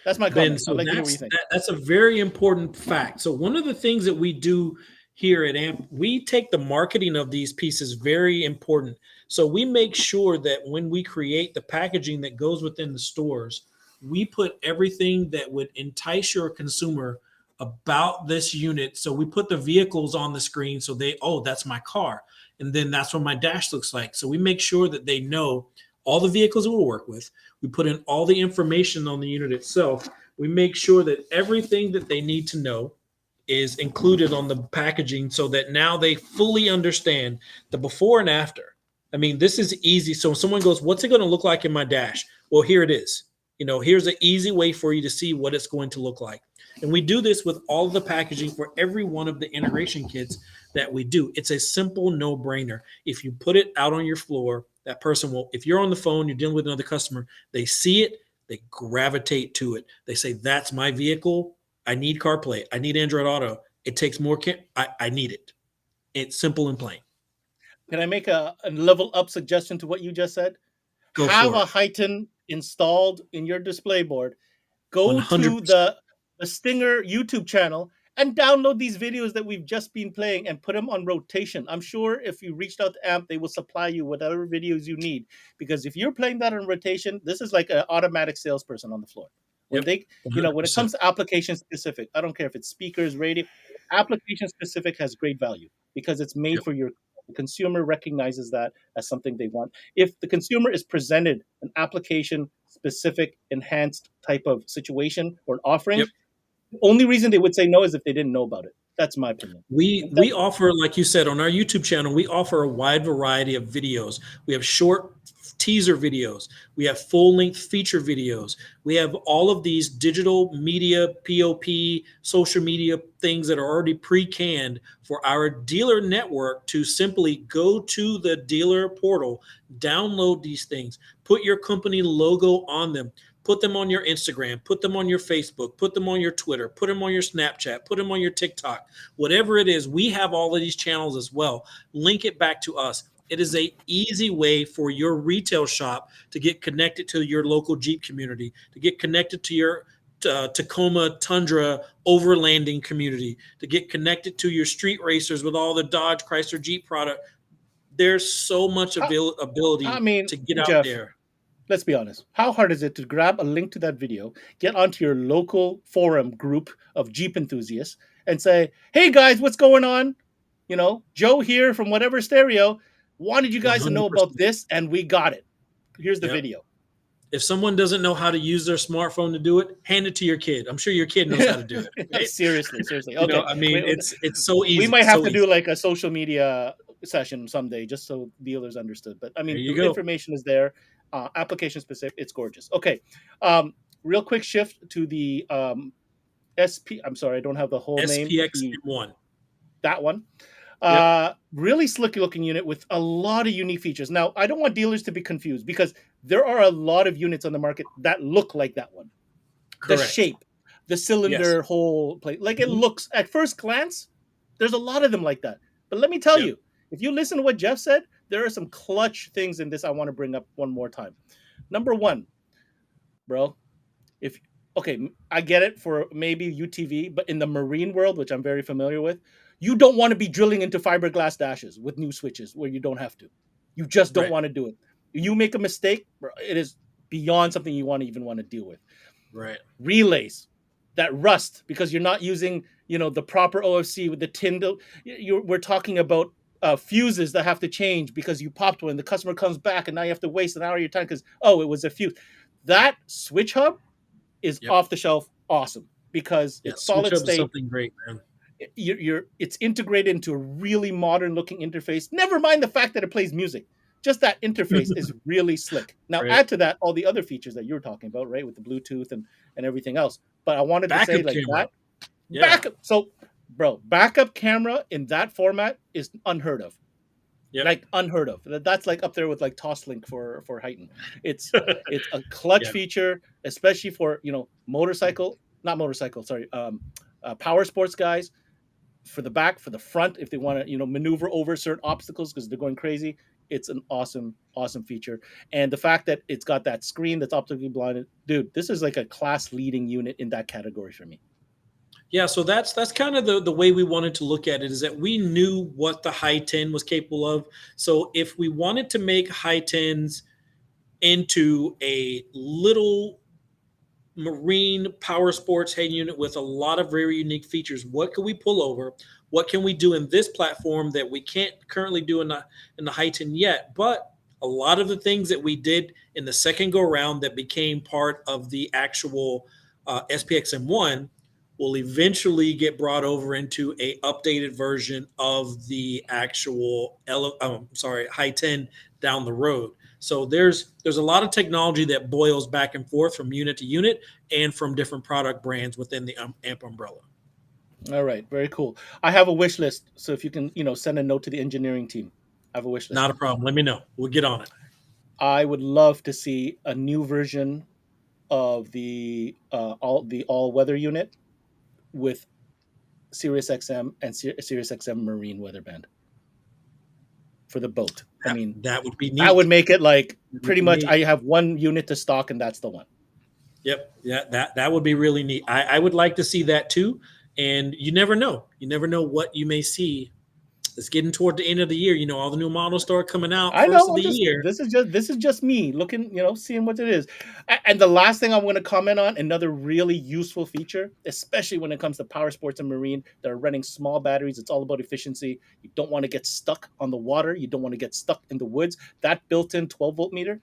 That's my Ben, comment. I'd like to hear what you think. that's a very important fact. So one of the things that we do here at AMP, we take the marketing of these pieces very important. So we make sure that when we create the packaging that goes within the stores, we put everything that would entice your consumer about this unit. So we put the vehicles on the screen so that's my car. And then that's what my dash looks like. So we make sure that they know all the vehicles that we'll work with. We put in all the information on the unit itself. We make sure that everything that they need to know is included on the packaging so that now they fully understand the before and after. I mean, this is easy. So when someone goes, what's it going to look like in my dash? Well, here it is. Here's an easy way for you to see what it's going to look like. And we do this with all of the packaging for every one of the integration kits that we do. It's a simple no-brainer. If you put it out on your floor, that person will, if you're on the phone, you're dealing with another customer, they see it, they gravitate to it. They say, that's my vehicle. I need CarPlay. I need Android Auto. It takes more care. I need it. It's simple and plain. Can I make a level up suggestion to what you just said? Go Have for a it. Heighten installed in your display board. Go 100%. to the Stinger YouTube channel and download these videos that we've just been playing and put them on rotation. I'm sure if you reached out to AMP, they will supply you whatever videos you need. Because if you're playing that on rotation, this is like an automatic salesperson on the floor. When Yep, when it comes to application specific, I don't care if it's speakers, radio, application specific has great value because it's made Yep. for your the consumer recognizes that as something they want. If the consumer is presented an application specific enhanced type of situation or offering, Yep. the only reason they would say no is if they didn't know about it. That's my opinion. We offer, like you said, on our YouTube channel, we offer a wide variety of videos. We have short teaser videos. We have full-length feature videos. We have all of these digital media, POP, social media things that are already pre-canned for our dealer network to simply go to the dealer portal, download these things, put your company logo on them, put them on your Instagram, put them on your Facebook, put them on your Twitter, put them on your Snapchat, put them on your TikTok, whatever it is. We have all of these channels as well. Link it back to us. It is a easy way for your retail shop to get connected to your local Jeep community, to get connected to your Tacoma Tundra overlanding community, to get connected to your street racers with all the Dodge, Chrysler, Jeep product. There's so much ability I mean, to get out Jeff, there. let's be honest. How hard is it to grab a link to that video, get onto your local forum group of Jeep enthusiasts, and say, "Hey guys, what's going on? You know, Joe here from whatever stereo wanted you guys to know about 100%. this, and we got it. Here's the Yep. video." If someone doesn't know how to use their smartphone to do it, hand it to your kid. I'm sure your kid knows how to do it. Right? Seriously. You Okay, know, I mean, it's so easy. we might have so to easy. do like a social media session someday, just so dealers understood. But I mean, There you the go. information is there. Application specific. It's gorgeous. Okay, real quick shift to the SP. I'm sorry, I don't have the whole name. SPX M1. That one. Yep. Really slick looking unit with a lot of unique features. Now, I don't want dealers to be confused because there are a lot of units on the market that look like that one. Correct. The shape, the cylinder hole plate, like it looks at first glance, there's a lot of them like that. But let me tell you, if you listen to what Jeff said, there are some clutch things in this I want to bring up one more time. Number one, bro, I get it for maybe UTV, but in the marine world, which I'm very familiar with, you don't want to be drilling into fiberglass dashes with new switches where you don't have to. You just don't want to do it. You make a mistake, bro, it is beyond something you even want to deal with. Right. Relays that rust because you're not using, the proper OFC with the tin. We're talking about fuses that have to change because you popped one. The customer comes back and now you have to waste an hour of your time because it was a fuse. That switch hub is off the shelf awesome because it's solid state. Something great, man. It's integrated into a really modern looking interface. Never mind the fact that it plays music. Just that interface is really slick. Now add to that all the other features that you were talking about, right? With the Bluetooth and everything else. But I wanted to say like camera. That. Backup. So, bro, backup camera in that format is unheard of. Yep. Like unheard of. That's like up there with like Toslink for Heighton. It's a clutch feature, especially for power sports guys. For the back, for the front, if they want to maneuver over certain obstacles because they're going crazy, it's an awesome feature. And the fact that it's got that screen that's optically blinded, dude, this is like a class leading unit in that category for me. Yeah, so that's kind of the way we wanted to look at it, is that we knew what the high 10 was capable of. So if we wanted to make high 10s into a little marine power sports head unit with a lot of very unique features, what can we pull over? What can we do in this platform that we can't currently do in the high 10 yet? But a lot of the things that we did in the second go around that became part of the actual SPX M1 will eventually get brought over into a updated version of the actual high 10 down the road. So there's a lot of technology that boils back and forth from unit to unit and from different product brands within the AMP umbrella. All right, very cool. I have a wish list, so if you can, send a note to the engineering team. I have a wish list. Not a problem. Let me know. We'll get on it. I would love to see a new version of the all-weather unit with Sirius XM and Sirius XM Marine weather band for the boat. I mean, that would be neat. That would make it like pretty much I have one unit to stock and that's the one. Yep. Yeah, that would be really neat. I would like to see that too. And you never know. You never know what you may see. It's getting toward the end of the year. All the new models start coming out. I know. Year. This is just me looking, seeing what it is. And the last thing I'm going to comment on, another really useful feature, especially when it comes to power sports and marine that are running small batteries. It's all about efficiency. You don't want to get stuck on the water. You don't want to get stuck in the woods. That built-in 12-volt meter,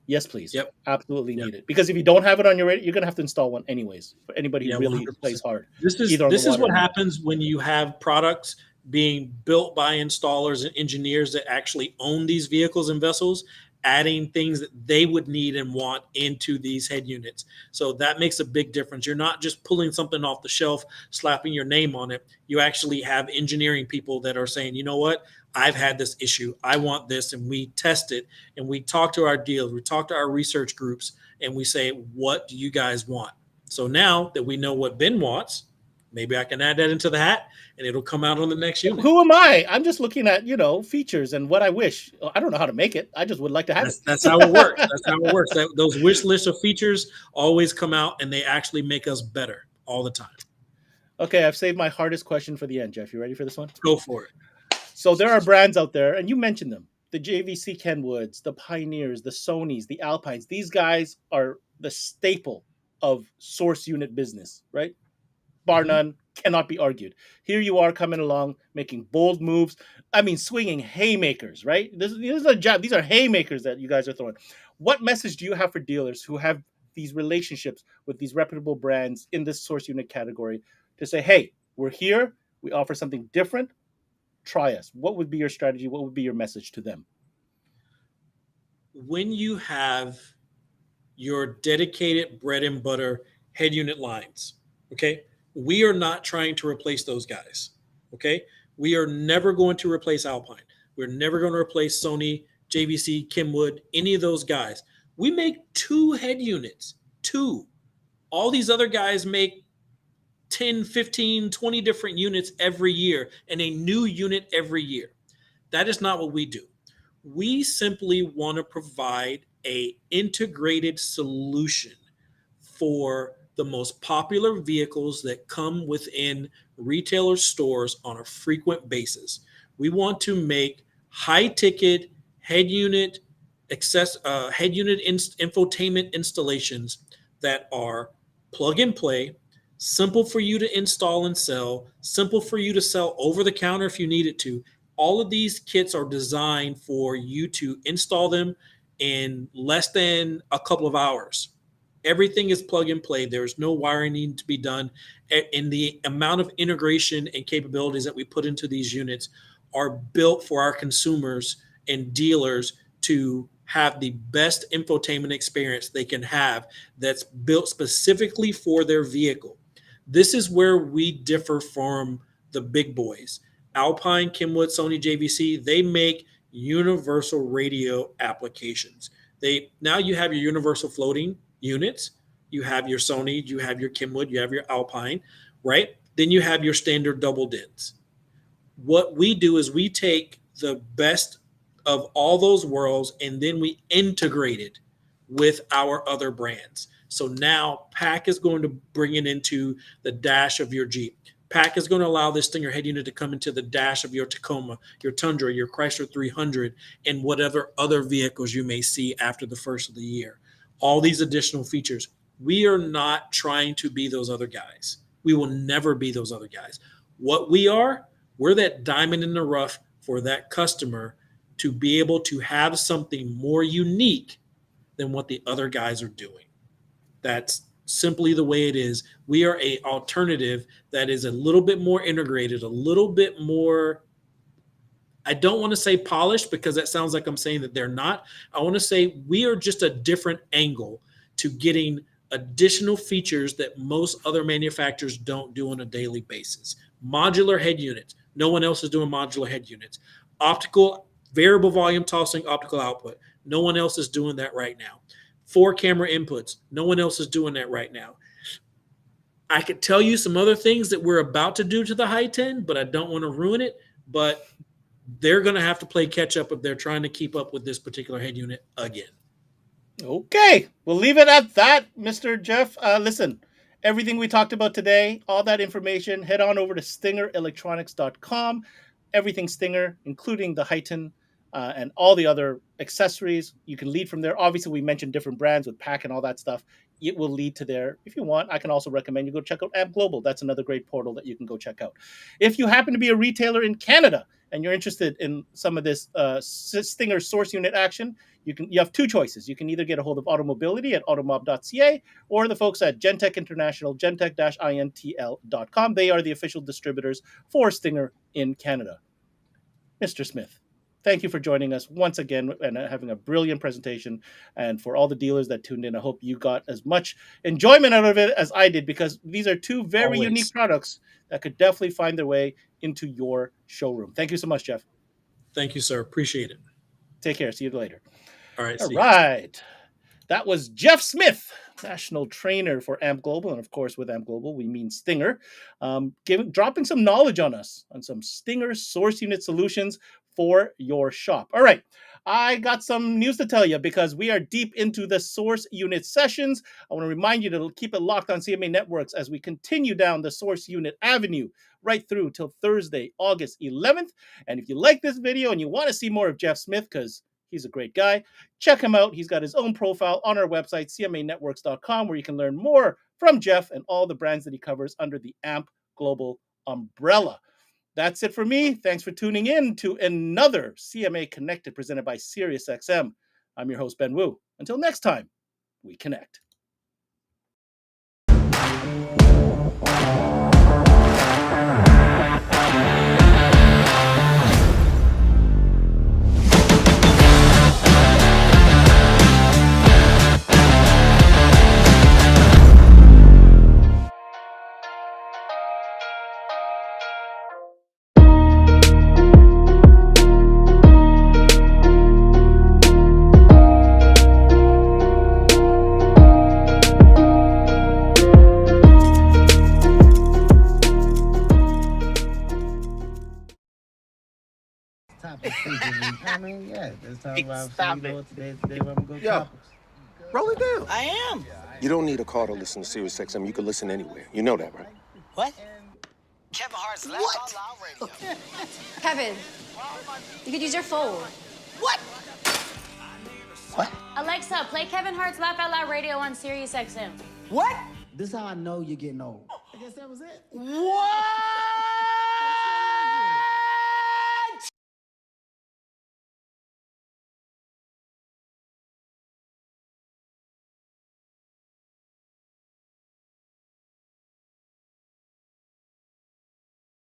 Yes, please. Yep. Absolutely Yep. need it. Because if you don't have it on your radio, you're going to have to install one anyways for anybody who Yeah, really 100%. plays hard. This either on the is water what or not. happens when you have products being built by installers and engineers that actually own these vehicles and vessels, adding things that they would need and want into these head units. So that makes a big difference. You're not just pulling something off the shelf, slapping your name on it. You actually have engineering people that are saying, you know what, I've had this issue. I want this. And we test it and we talk to our dealers, we talk to our research groups, and we say, what do you guys want? So now that we know what Ben wants, maybe I can add that into the hat and it'll come out on the next unit. Who am I? I'm just looking at, features and what I wish. I don't know how to make it. I just would like to have it. That's how it works. That's how it works. Those wish lists of features always come out and they actually make us better all the time. Okay, I've saved my hardest question for the end, Jeff. You ready for this one? Go for it. So there are brands out there, and you mentioned them. The JVC Kenwoods, the Pioneers, the Sonys, the Alpines. These guys are the staple of source unit business, right? Bar none, cannot be argued. Here you are coming along, making bold moves. I mean, swinging haymakers, right? These are haymakers that you guys are throwing. What message do you have for dealers who have these relationships with these reputable brands in this source unit category to say, hey, we're here, we offer something different, try us? What would be your strategy? What would be your message to them? When you have your dedicated bread and butter head unit lines, okay, we are not trying to replace those guys, okay? We are never going to replace Alpine. We're never going to replace Sony, JVC, Kenwood, any of those guys. We make 2 head units, 2. All these other guys make 10, 15, 20 different units every year and a new unit every year. That is not what we do. We simply want to provide an integrated solution for the most popular vehicles that come within retailer stores on a frequent basis. We want to make high-ticket head unit infotainment installations that are plug and play, simple for you to install and sell, simple for you to sell over the counter if you need it to. All of these kits are designed for you to install them in less than a couple of hours. Everything is plug and play. There's no wiring needing to be done. And the amount of integration and capabilities that we put into these units are built for our consumers and dealers to have the best infotainment experience they can have that's built specifically for their vehicle. This is where we differ from the big boys. Alpine, Kenwood, Sony, JVC, they make universal radio applications. Now you have your universal floating units, you have your Sony, you have your Kenwood, you have your Alpine, right? Then you have your standard double DINs. What we do is we take the best of all those worlds and then we integrate it with our other brands. So now PAC is going to bring it into the dash of your Jeep. PAC is going to allow this Stinger head unit to come into the dash of your Tacoma, your Tundra, your Chrysler 300, and whatever other vehicles you may see after the first of the year. All these additional features. We are not trying to be those other guys. We will never be those other guys. What we are, we're that diamond in the rough for that customer to be able to have something more unique than what the other guys are doing. That's simply the way it is. We are an alternative that is a little bit more integrated, a little bit more, I don't want to say polished because that sounds like I'm saying that they're not. I want to say we are just a different angle to getting additional features that most other manufacturers don't do on a daily basis. Modular head units. No one else is doing modular head units. Optical, variable volume Toslink optical output. No one else is doing that right now. 4 camera inputs. No one else is doing that right now. I could tell you some other things that we're about to do to the Hi10, but I don't want to ruin it. But they're going to have to play catch up if they're trying to keep up with this particular head unit again. Okay, we'll leave it at that, Mr. Jeff. Listen, everything we talked about today, all that information, head on over to stingerelectronics.com. Everything Stinger, including the Hi10 and all the other accessories. You can lead from there. Obviously, we mentioned different brands with PAC and all that stuff. It will lead to there. If you want, I can also recommend you go check out Amp Global. That's another great portal that you can go check out. If you happen to be a retailer in Canada and you're interested in some of this Stinger source unit action, you have two choices. You can either get a hold of Automobility at automob.ca or the folks at Gentech International, gentech-intl.com. They are the official distributors for Stinger in Canada. Mr. Smith, thank you for joining us once again and having a brilliant presentation. And for all the dealers that tuned in, I hope you got as much enjoyment out of it as I did, because these are two very unique products that could definitely find their way into your showroom. Thank you so much, Jeff. Thank you, sir. Appreciate it. Take care. See you later. All right. All right. That was Jeff Smith, national trainer for AMP Global. And of course, with AMP Global, we mean Stinger, dropping some knowledge on us on some Stinger source unit solutions for your shop. All right. I got some news to tell you because we are deep into the source unit sessions. I want to remind you to keep it locked on CMA Networks as we continue down the source unit avenue right through till Thursday, August 11th. And if you like this video and you want to see more of Jeff Smith, because he's a great guy, check him out. He's got his own profile on our website, cmanetworks.com, where you can learn more from Jeff and all the brands that he covers under the AMP Global umbrella. That's it for me. Thanks for tuning in to another CMA Connected presented by SiriusXM. I'm your host, Ben Wu. Until next time, we connect. I mean, yeah, let's talk about Stop today where I'm going to Yo, topics. roll it down. I am. You don't need a car to listen to SiriusXM. You can listen anywhere. You know that, right? What? Kevin Hart's Laugh Out Loud Radio. Kevin, you could use your phone. What? What? Alexa, play Kevin Hart's Laugh Out Loud Radio on Sirius XM. What? This is how I know you're getting old. I guess that was it. What?